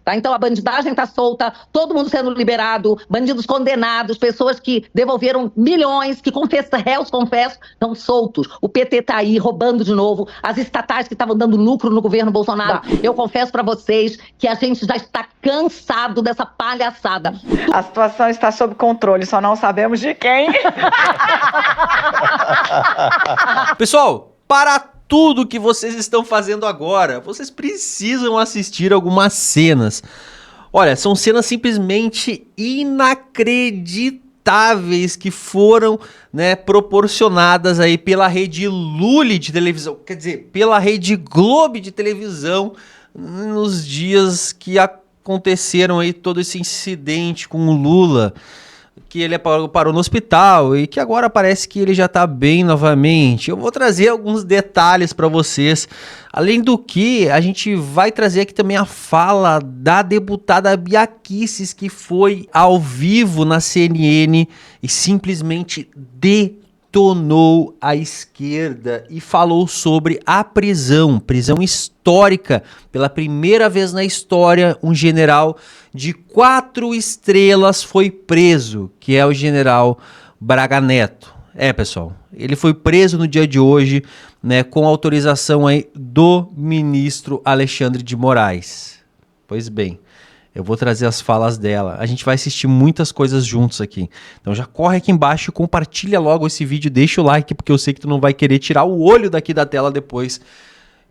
tá? Então a bandidagem está solta, todo mundo sendo liberado, bandidos condenados, pessoas que devolveram milhões, réus confessos, estão soltos. O PT está aí roubando de novo, as estatais que estavam dando lucro no governo Bolsonaro. Eu confesso para vocês que a gente já está cansado dessa palhaçada. A situação está sob controle, só não sabemos de quem. Pessoal, para tudo que vocês estão fazendo agora, vocês precisam assistir algumas cenas. Olha, são cenas simplesmente inacreditáveis que foram, né, proporcionadas aí pela Rede Lully de televisão, quer dizer, pela Rede Globo de televisão, nos dias que aconteceram aí todo esse incidente com o Lula, que ele parou no hospital e que agora parece que ele já tá bem novamente. Eu vou trazer alguns detalhes para vocês. Além do que, a gente vai trazer aqui também a fala da deputada Bia Kicis, que foi ao vivo na CNN e simplesmente detonou a esquerda e falou sobre a prisão histórica. Pela primeira vez na história, um general de 4 estrelas foi preso, que é o general Braga Neto. Pessoal, ele foi preso no dia de hoje, né, com autorização aí do ministro Alexandre de Moraes. Pois bem, eu vou trazer as falas dela. A gente vai assistir muitas coisas juntos aqui. Então já corre aqui embaixo e compartilha logo esse vídeo, deixa o like, porque eu sei que tu não vai querer tirar o olho daqui da tela depois,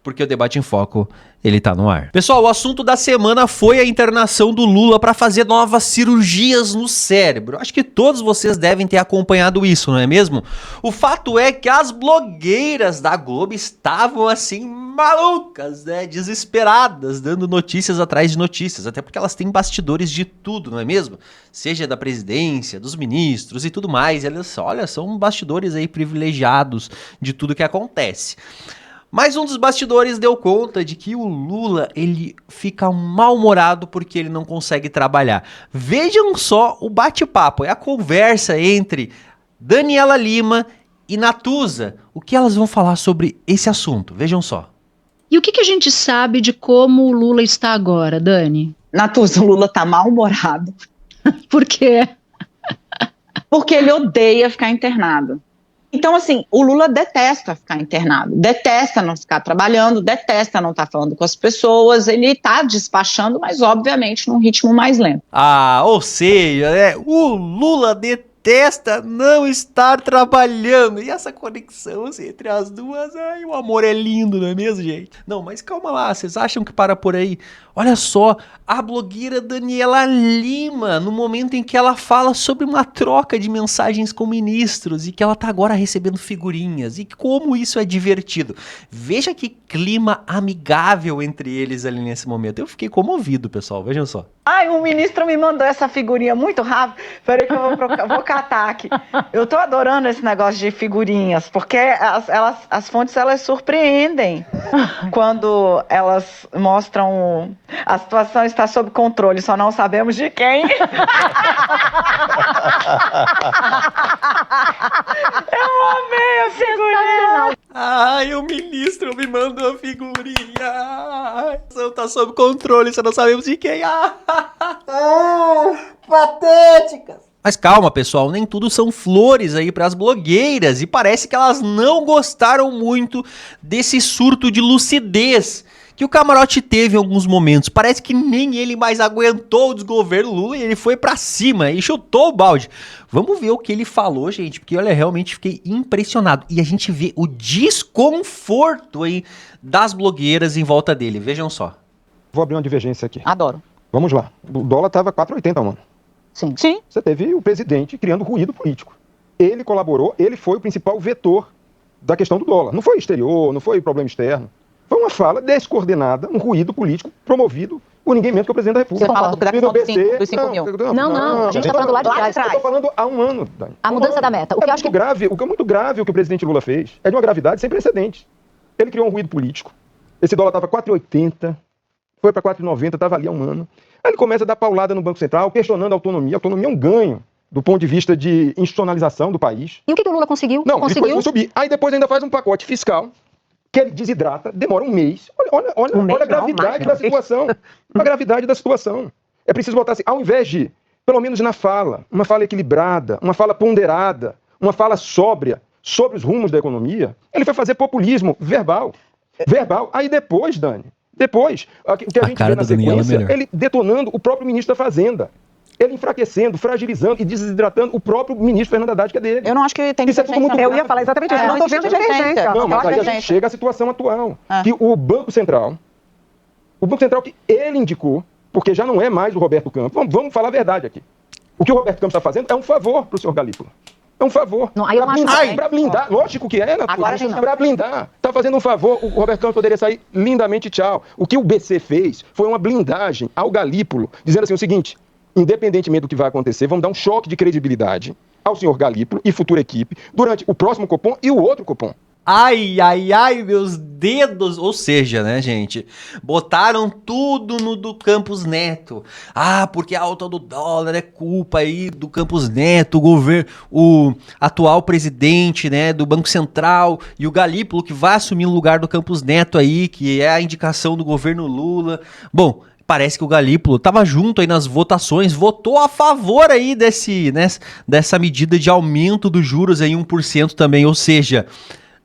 porque o Debate em Foco, ele tá no ar. Pessoal, o assunto da semana foi a internação do Lula para fazer novas cirurgias no cérebro. Acho que todos vocês devem ter acompanhado isso, não é mesmo? O fato é que as blogueiras da Globo estavam assim malucas, né, desesperadas, dando notícias atrás de notícias, até porque elas têm bastidores de tudo, não é mesmo? Seja da presidência, dos ministros e tudo mais. E elas, olha, são bastidores aí privilegiados de tudo que acontece. Mas um dos bastidores deu conta de que o Lula, ele fica mal-humorado porque ele não consegue trabalhar. Vejam só o bate-papo, é a conversa entre Daniela Lima e Natuza. O que elas vão falar sobre esse assunto? Vejam só. E o que a gente sabe de como o Lula está agora, Dani? Natuza, o Lula tá mal-humorado. Por quê? Porque ele odeia ficar internado. Então, assim, o Lula detesta ficar internado, detesta não ficar trabalhando, detesta não estar falando com as pessoas, ele está despachando, mas obviamente num ritmo mais lento. Ou seja, o Lula detesta não estar trabalhando. E essa conexão assim, entre as duas, o amor é lindo, não é mesmo, gente? Não, mas calma lá, vocês acham que para por aí? Olha só, a blogueira Daniela Lima, no momento em que ela fala sobre uma troca de mensagens com ministros e que ela tá agora recebendo figurinhas e como isso é divertido. Veja que clima amigável entre eles ali nesse momento. Eu fiquei comovido, pessoal, vejam só. Um ministro me mandou essa figurinha muito rápido. Peraí que eu vou catar aqui. Eu tô adorando esse negócio de figurinhas, porque as fontes, elas surpreendem quando elas mostram... A situação está sob controle, só não sabemos de quem. Eu amei a figurinha. O ministro me mandou a figurinha. A situação está sob controle, só não sabemos de quem. Patéticas. Mas calma, pessoal, nem tudo são flores aí para as blogueiras e parece que elas não gostaram muito desse surto de lucidez que o Camarote teve em alguns momentos. Parece que nem ele mais aguentou o desgoverno Lula e ele foi pra cima e chutou o balde. Vamos ver o que ele falou, gente, porque olha, realmente fiquei impressionado. E a gente vê o desconforto aí das blogueiras em volta dele. Vejam só. Vou abrir uma divergência aqui. Adoro. Vamos lá. O dólar estava 4,80, mano. Sim. Você teve o presidente criando ruído político. Ele colaborou, ele foi o principal vetor da questão do dólar. Não foi exterior, não foi problema externo. Foi uma fala descoordenada, um ruído político promovido por ninguém menos que o presidente da República. Você fala da questão dos 5 mil. Não, a gente está falando lá de trás. Eu estou falando há um ano, Dani. A mudança da meta. O que eu acho que grave, o que é muito grave o que o presidente Lula fez é de uma gravidade sem precedentes. Ele criou um ruído político. Esse dólar estava 4,80, foi para 4,90, estava ali há um ano. Aí ele começa a dar paulada no Banco Central, questionando a autonomia. A autonomia é um ganho do ponto de vista de institucionalização do país. E o que o Lula conseguiu? Não, conseguiu ele subir. Aí depois ainda faz um pacote fiscal que ele desidrata, demora um mês. Olha a gravidade da situação. A gravidade da situação. É preciso botar assim, ao invés de, pelo menos na fala, uma fala equilibrada, uma fala ponderada, uma fala sóbria sobre os rumos da economia, ele foi fazer populismo verbal. Aí depois, Dani, o que a gente vê na sequência, ele detonando o próprio ministro da Fazenda. Ele enfraquecendo, fragilizando e desidratando o próprio ministro Fernando Haddad, que é dele. Eu não acho que tem isso é tudo muito Eu ia falar exatamente isso. Eu não estou vendo divergência. Não, mas aí a gente chega à situação atual. Que o Banco Central que ele indicou, porque já não é mais o Roberto Campos, vamos falar a verdade aqui. O que o Roberto Campos está fazendo é um favor para o senhor Galípolo. É um favor. Não, aí eu não acho para blindar. Lógico que é, Agora não. Para blindar. Está fazendo um favor, o Roberto Campos poderia sair lindamente, tchau. O que o BC fez foi uma blindagem ao Galípolo, dizendo assim o seguinte: independentemente do que vai acontecer, vamos dar um choque de credibilidade ao senhor Galípolo e futura equipe durante o próximo Copom e o outro Copom. Ai, meus dedos. Ou seja, né, gente? Botaram tudo no do Campos Neto. Porque a alta do dólar é culpa aí do Campos Neto, o atual presidente, né, do Banco Central, e o Galípolo que vai assumir o lugar do Campos Neto aí, que é a indicação do governo Lula. Bom, parece que o Galípolo estava junto aí nas votações, votou a favor aí dessa medida de aumento dos juros aí 1% também, ou seja,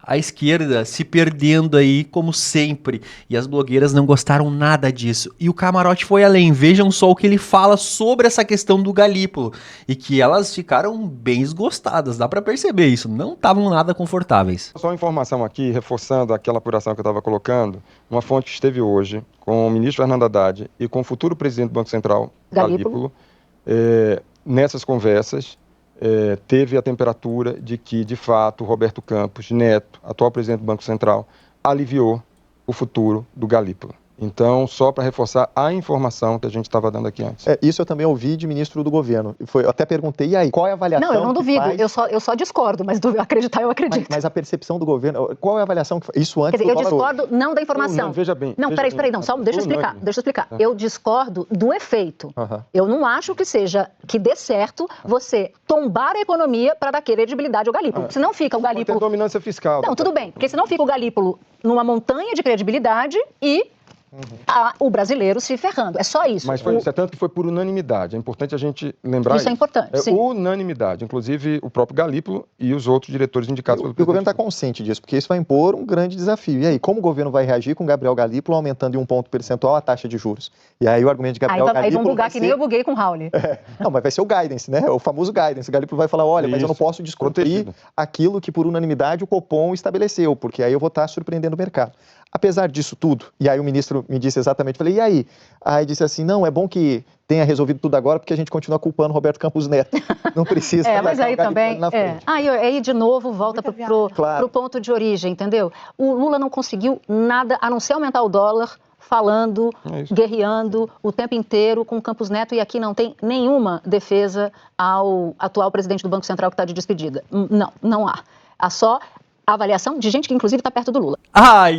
a esquerda se perdendo aí como sempre, e as blogueiras não gostaram nada disso. E o Camarote foi além, vejam só o que ele fala sobre essa questão do Galípolo, e que elas ficaram bem desgostadas, dá pra perceber isso, não estavam nada confortáveis. Só uma informação aqui, reforçando aquela apuração que eu estava colocando, uma fonte que esteve hoje com o ministro Fernando Haddad e com o futuro presidente do Banco Central, Galípolo, nessas conversas, teve a temperatura de que, de fato, Roberto Campos Neto, atual presidente do Banco Central, aliviou o futuro do Galípolo. Então, só para reforçar a informação que a gente estava dando aqui antes. Isso eu também ouvi de ministro do governo. Eu até perguntei, e aí, qual é a avaliação? Não, eu não duvido, eu só discordo, mas acreditar eu acredito. Mas a percepção do governo, qual é a avaliação que isso antes? Quer dizer, eu discordo não da informação. Não, veja bem. Não, peraí, deixa eu explicar. Eu discordo do efeito. Eu não acho que dê certo você tombar a economia para dar credibilidade ao Galípolo. Senão fica o Galípolo... Tem dominância fiscal. Não, tudo bem, porque senão fica o Galípolo numa montanha de credibilidade e o brasileiro se ferrando. É só isso. Mas isso é tanto que foi por unanimidade. É importante a gente lembrar isso. Isso é importante, sim. Unanimidade. Inclusive o próprio Galípolo e os outros diretores indicados pelo presidente. O governo está consciente disso, porque isso vai impor um grande desafio. E aí, como o governo vai reagir com Gabriel Galípolo aumentando em 1 ponto percentual a taxa de juros? E aí o argumento de Gabriel Galípolo... Aí vão bugar que nem eu buguei com o Raul. Não, mas vai ser o guidance, né? O famoso guidance. O Galípolo vai falar, olha, mas eu não posso descumprir aquilo que por unanimidade o Copom estabeleceu, porque aí eu vou estar surpreendendo o mercado. Apesar disso tudo, e aí o ministro me disse exatamente, falei, e aí? Aí disse assim, não, é bom que tenha resolvido tudo agora, porque a gente continua culpando Roberto Campos Neto. Não precisa... Mas aí também... Aí de novo volta pro ponto de origem, entendeu? O Lula não conseguiu nada, a não ser aumentar o dólar, falando, guerreando o tempo inteiro com o Campos Neto, e aqui não tem nenhuma defesa ao atual presidente do Banco Central que está de despedida. Não há. Há só a avaliação de gente que inclusive está perto do Lula. Ai,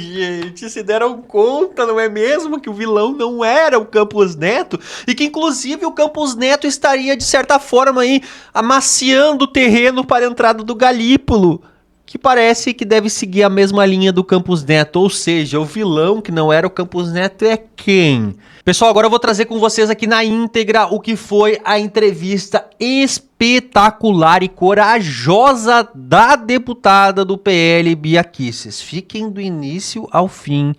gente, se deram conta, não é mesmo, que o vilão não era o Campos Neto, e que inclusive o Campos Neto estaria de certa forma aí amaciando o terreno para a entrada do Galípolo, que parece que deve seguir a mesma linha do Campos Neto, ou seja, o vilão que não era o Campos Neto é quem? Pessoal, agora eu vou trazer com vocês aqui na íntegra o que foi a entrevista espetacular e corajosa da deputada do PL, Bia Kicis. Fiquem do início ao fim,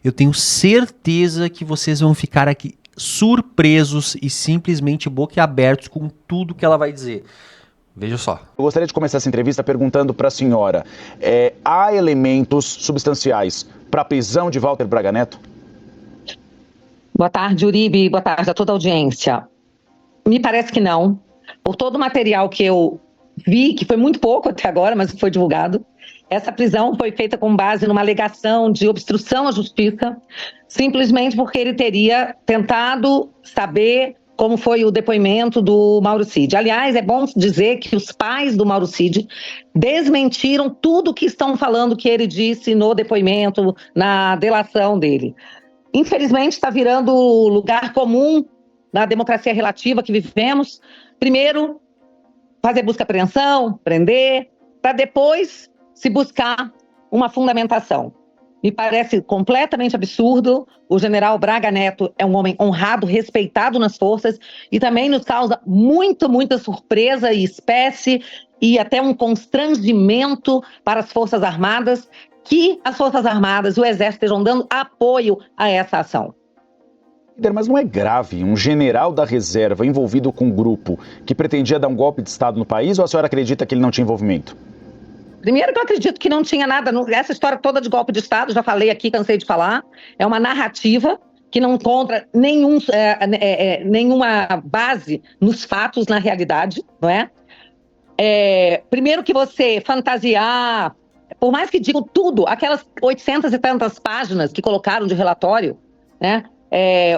eu tenho certeza que vocês vão ficar aqui surpresos e simplesmente boquiabertos com tudo que ela vai dizer. Veja só. Eu gostaria de começar essa entrevista perguntando para a senhora, há elementos substanciais para a prisão de Walter Braga Neto? Boa tarde, Uribe. Boa tarde a toda a audiência. Me parece que não. Por todo o material que eu vi, que foi muito pouco até agora, mas foi divulgado, essa prisão foi feita com base numa alegação de obstrução à justiça, simplesmente porque ele teria tentado saber como foi o depoimento do Mauro Cid. Aliás, é bom dizer que os pais do Mauro Cid desmentiram tudo que estão falando que ele disse no depoimento, na delação dele. Infelizmente, está virando lugar comum da democracia relativa que vivemos. Primeiro, fazer busca e apreensão, prender, para depois se buscar uma fundamentação. Me parece completamente absurdo. O general Braga Neto é um homem honrado, respeitado nas forças e também nos causa muita surpresa e espécie e até um constrangimento para as Forças Armadas, que as Forças Armadas e o Exército estejam dando apoio a essa ação. Mas não é grave um general da reserva envolvido com um grupo que pretendia dar um golpe de Estado no país, ou a senhora acredita que ele não tinha envolvimento? Primeiro que eu acredito que não tinha nada, essa história toda de golpe de Estado, já falei aqui, cansei de falar, é uma narrativa que não encontra nenhuma base nos fatos, na realidade, não é? Primeiro que você fantasiar, por mais que digam tudo, aquelas 800 e tantas páginas que colocaram de relatório, né?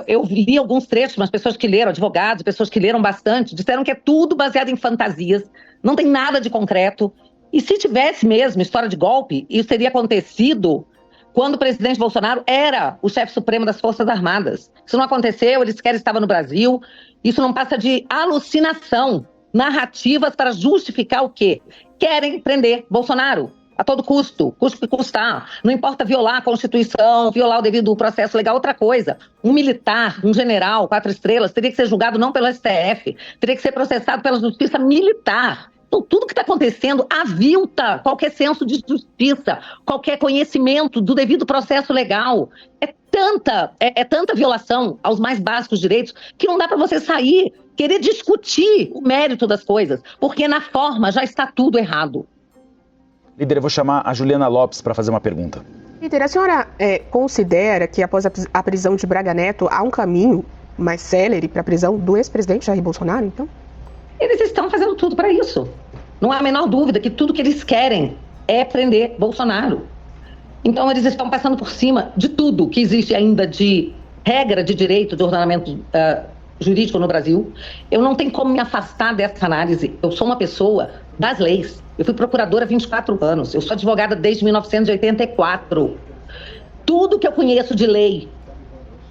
Eu li alguns trechos, mas pessoas que leram, advogados, pessoas que leram bastante, disseram que é tudo baseado em fantasias, não tem nada de concreto. E se tivesse mesmo história de golpe, isso teria acontecido quando o presidente Bolsonaro era o chefe supremo das Forças Armadas. Isso não aconteceu, ele sequer estava no Brasil. Isso não passa de alucinação, narrativas para justificar o quê? Querem prender Bolsonaro a todo custo, custo que custar. Não importa violar a Constituição, violar o devido processo legal, outra coisa. Um militar, um general, 4 estrelas, teria que ser julgado não pelo STF, teria que ser processado pela Justiça Militar. Então, tudo que está acontecendo avilta qualquer senso de justiça, qualquer conhecimento do devido processo legal. É tanta violação aos mais básicos direitos que não dá para você sair, querer discutir o mérito das coisas, porque na forma já está tudo errado. Líder, eu vou chamar a Juliana Lopes para fazer uma pergunta. Líder, a senhora considera que após a prisão de Braga Neto há um caminho mais célere para a prisão do ex-presidente Jair Bolsonaro, então? Eles estão fazendo tudo para isso. Não há a menor dúvida que tudo que eles querem é prender Bolsonaro. Então eles estão passando por cima de tudo que existe ainda de regra de direito, de ordenamento jurídico no Brasil. Eu não tenho como me afastar dessa análise. Eu sou uma pessoa das leis. Eu fui procuradora há 24 anos. Eu sou advogada desde 1984. Tudo que eu conheço de lei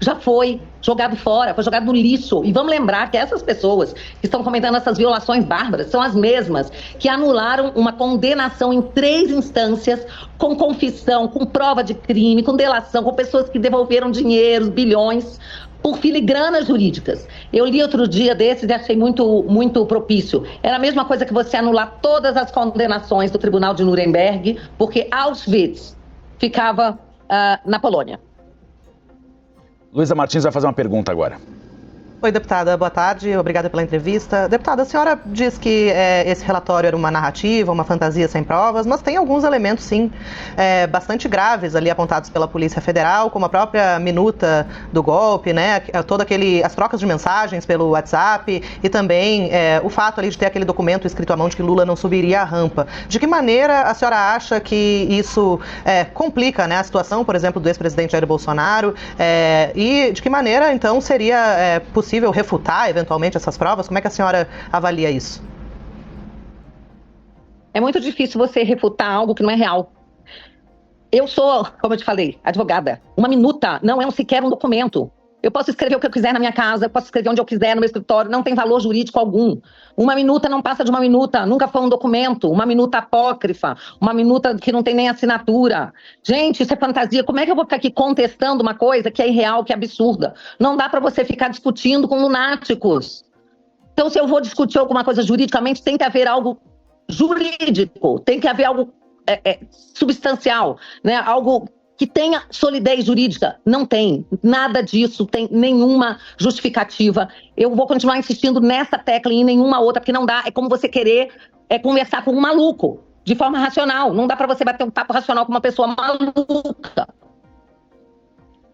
já foi jogado fora, foi jogado no lixo. E vamos lembrar que essas pessoas que estão cometendo essas violações bárbaras são as mesmas que anularam uma condenação em 3 instâncias, com confissão, com prova de crime, com delação, com pessoas que devolveram dinheiro, bilhões, por filigranas jurídicas. Eu li outro dia desses e achei muito propício. Era a mesma coisa que você anular todas as condenações do Tribunal de Nuremberg, porque Auschwitz ficava na Polônia. Luísa Martins vai fazer uma pergunta agora. Oi, deputada, boa tarde, obrigada pela entrevista. Deputada, a senhora diz que esse relatório era uma narrativa, uma fantasia sem provas, mas tem alguns elementos, sim, bastante graves ali apontados pela Polícia Federal, como a própria minuta do golpe, né, as trocas de mensagens pelo WhatsApp e também o fato ali de ter aquele documento escrito à mão de que Lula não subiria a rampa. De que maneira a senhora acha que isso complica, né, a situação, por exemplo, do ex-presidente Jair Bolsonaro e de que maneira, então, seria possível refutar, eventualmente, essas provas? Como é que a senhora avalia isso? É muito difícil você refutar algo que não é real. Eu sou, como eu te falei, advogada. Uma minuta não é sequer um documento. Eu posso escrever o que eu quiser na minha casa, eu posso escrever onde eu quiser no meu escritório, não tem valor jurídico algum. Uma minuta não passa de uma minuta, nunca foi um documento, uma minuta apócrifa, uma minuta que não tem nem assinatura. Gente, isso é fantasia. Como é que eu vou ficar aqui contestando uma coisa que é irreal, que é absurda? Não dá para você ficar discutindo com lunáticos. Então, se eu vou discutir alguma coisa juridicamente, tem que haver algo jurídico, tem que haver algo substancial, né? Algo que tenha solidez jurídica. Não tem nada disso, tem nenhuma justificativa. Eu vou continuar insistindo nessa tecla e em nenhuma outra, porque não dá. É como você querer conversar com um maluco, de forma racional. Não dá para você bater um papo racional com uma pessoa maluca.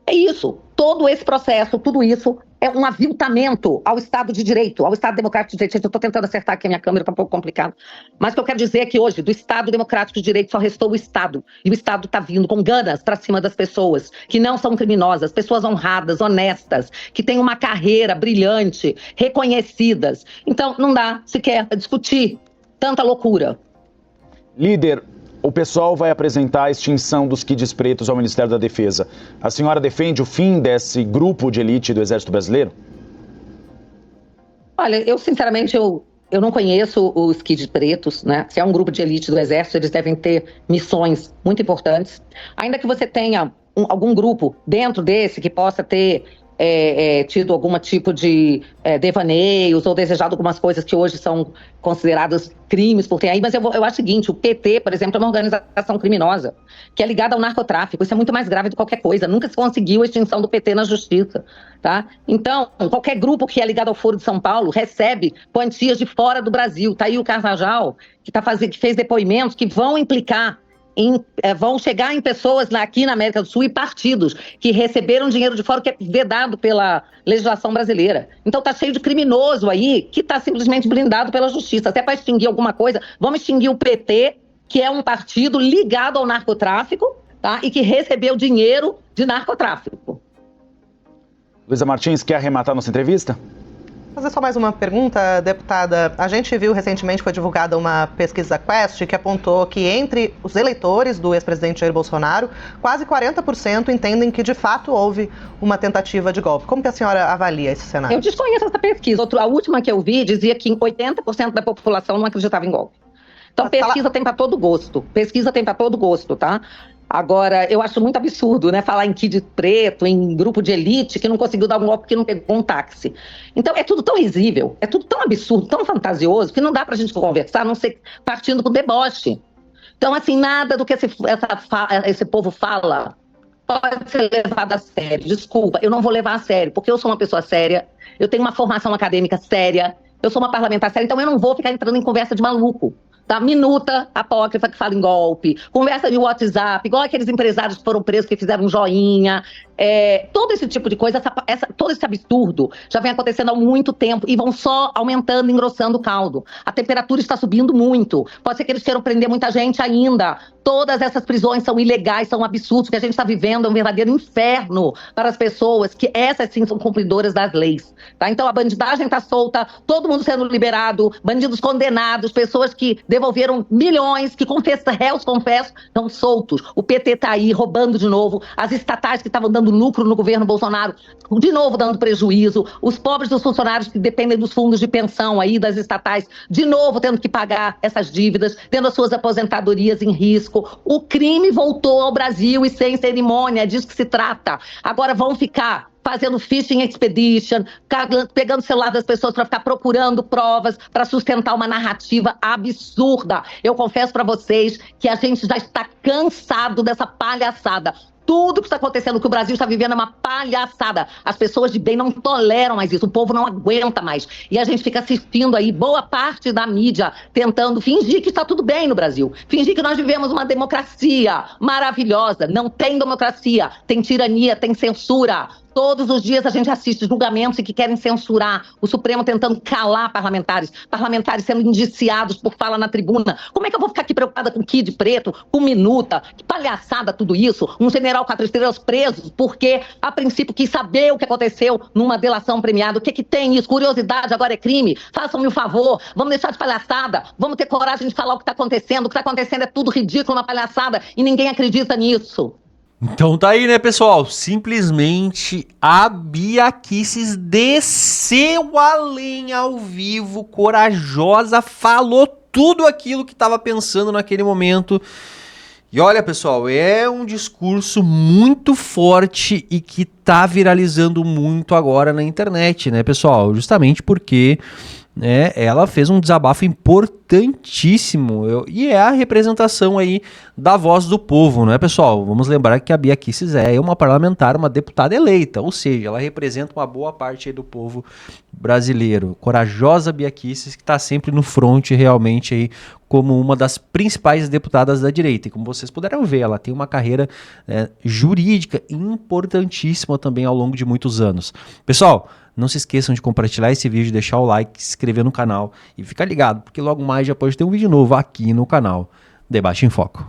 É isso. Todo esse processo, tudo isso é um aviltamento ao Estado de Direito, ao Estado Democrático de Direito. Eu estou tentando acertar aqui a minha câmera, está um pouco complicado. Mas o que eu quero dizer é que hoje, do Estado Democrático de Direito, só restou o Estado. E o Estado está vindo com ganas para cima das pessoas que não são criminosas, pessoas honradas, honestas, que têm uma carreira brilhante, reconhecidas. Então, não dá sequer discutir tanta loucura. Líder, o pessoal vai apresentar a extinção dos kids pretos ao Ministério da Defesa. A senhora defende o fim desse grupo de elite do Exército Brasileiro? Olha, eu sinceramente, eu Eu não conheço os Kid Pretos, né? Se é um grupo de elite do Exército, eles devem ter missões muito importantes. Ainda que você tenha algum grupo dentro desse que possa ter tido algum tipo de devaneios ou desejado algumas coisas que hoje são consideradas crimes por ter aí, mas eu acho o seguinte, o PT, por exemplo, é uma organização criminosa que é ligada ao narcotráfico, isso é muito mais grave do que qualquer coisa, nunca se conseguiu a extinção do PT na justiça, tá? Então, qualquer grupo que é ligado ao Foro de São Paulo recebe quantias de fora do Brasil, tá aí o Carvajal, que fez depoimentos que vão implicar vão chegar em pessoas aqui na América do Sul e partidos que receberam dinheiro de fora, que é vedado pela legislação brasileira. Então tá cheio de criminoso aí que tá simplesmente blindado pela justiça. Até para extinguir alguma coisa, vamos extinguir o PT, que é um partido ligado ao narcotráfico, tá? E que recebeu dinheiro de narcotráfico. Luísa Martins, quer arrematar nossa entrevista? Fazer só mais uma pergunta, deputada. A gente viu recentemente, foi divulgada uma pesquisa Quest que apontou que entre os eleitores do ex-presidente Jair Bolsonaro, quase 40% entendem que de fato houve uma tentativa de golpe. Como que a senhora avalia esse cenário? Eu desconheço essa pesquisa. A última que eu vi dizia que 80% da população não acreditava em golpe. Então pesquisa tem para todo gosto. Pesquisa tem para todo gosto, tá? Agora, eu acho muito absurdo, né, falar em Kid Preto, em grupo de elite que não conseguiu dar um golpe porque não pegou um táxi. Então, é tudo tão risível, é tudo tão absurdo, tão fantasioso, que não dá pra gente conversar, a não ser partindo com deboche. Então, assim, nada do que esse povo fala pode ser levado a sério. Desculpa, eu não vou levar a sério, porque eu sou uma pessoa séria, eu tenho uma formação acadêmica séria, eu sou uma parlamentar séria, então eu não vou ficar entrando em conversa de maluco. Tá? Minuta, apócrifa que fala em golpe, conversa de WhatsApp, igual aqueles empresários que foram presos, que fizeram um joinha, todo esse tipo de coisa, todo esse absurdo já vem acontecendo há muito tempo e vão só aumentando, engrossando o caldo. A temperatura está subindo muito, pode ser que eles queiram prender muita gente ainda. Todas essas prisões são ilegais, são absurdos, o que a gente está vivendo é um verdadeiro inferno para as pessoas, que essas sim são cumpridoras das leis. Tá? Então a bandidagem está solta, todo mundo sendo liberado, bandidos condenados, pessoas que devolveram milhões, que réus confessos, estão soltos. O PT está aí roubando de novo, as estatais que estavam dando lucro no governo Bolsonaro, de novo dando prejuízo, os pobres dos funcionários que dependem dos fundos de pensão aí, das estatais, de novo tendo que pagar essas dívidas, tendo as suas aposentadorias em risco. O crime voltou ao Brasil e sem cerimônia, é disso que se trata. Agora vão ficar fazendo phishing expedition, pegando o celular das pessoas para ficar procurando provas, para sustentar uma narrativa absurda. Eu confesso para vocês que a gente já está cansado dessa palhaçada. Tudo que está acontecendo, que o Brasil está vivendo é uma palhaçada. As pessoas de bem não toleram mais isso, o povo não aguenta mais. E a gente fica assistindo aí, boa parte da mídia, tentando fingir que está tudo bem no Brasil. Fingir que nós vivemos uma democracia maravilhosa. Não tem democracia, tem tirania, tem censura. Todos os dias a gente assiste julgamentos que querem censurar, o Supremo tentando calar parlamentares sendo indiciados por fala na tribuna. Como é que eu vou ficar aqui preocupada com Kid Preto, com Minuta? Que palhaçada tudo isso. Um general 4 estrelas preso porque, a princípio, quis saber o que aconteceu numa delação premiada. O que tem isso? Curiosidade agora é crime? Façam-me o favor, vamos deixar de palhaçada, vamos ter coragem de falar o que está acontecendo. O que está acontecendo é tudo ridículo, uma palhaçada, e ninguém acredita nisso. Então tá aí, né, pessoal? Simplesmente a Bia Kicis desceu além ao vivo, corajosa, falou tudo aquilo que estava pensando naquele momento. E olha, pessoal, é um discurso muito forte e que tá viralizando muito agora na internet, né, pessoal? Justamente porque ela fez um desabafo importantíssimo e é a representação aí da voz do povo, não é, pessoal? Vamos lembrar que a Bia Kicis é uma parlamentar, uma deputada eleita, ou seja, ela representa uma boa parte aí do povo brasileiro. Corajosa Bia Kicis, que está sempre no front realmente aí como uma das principais deputadas da direita. E como vocês puderam ver, ela tem uma carreira jurídica importantíssima também ao longo de muitos anos. Pessoal, não se esqueçam de compartilhar esse vídeo, deixar o like, se inscrever no canal e ficar ligado, porque logo mais já pode ter um vídeo novo aqui no canal Debate em Foco.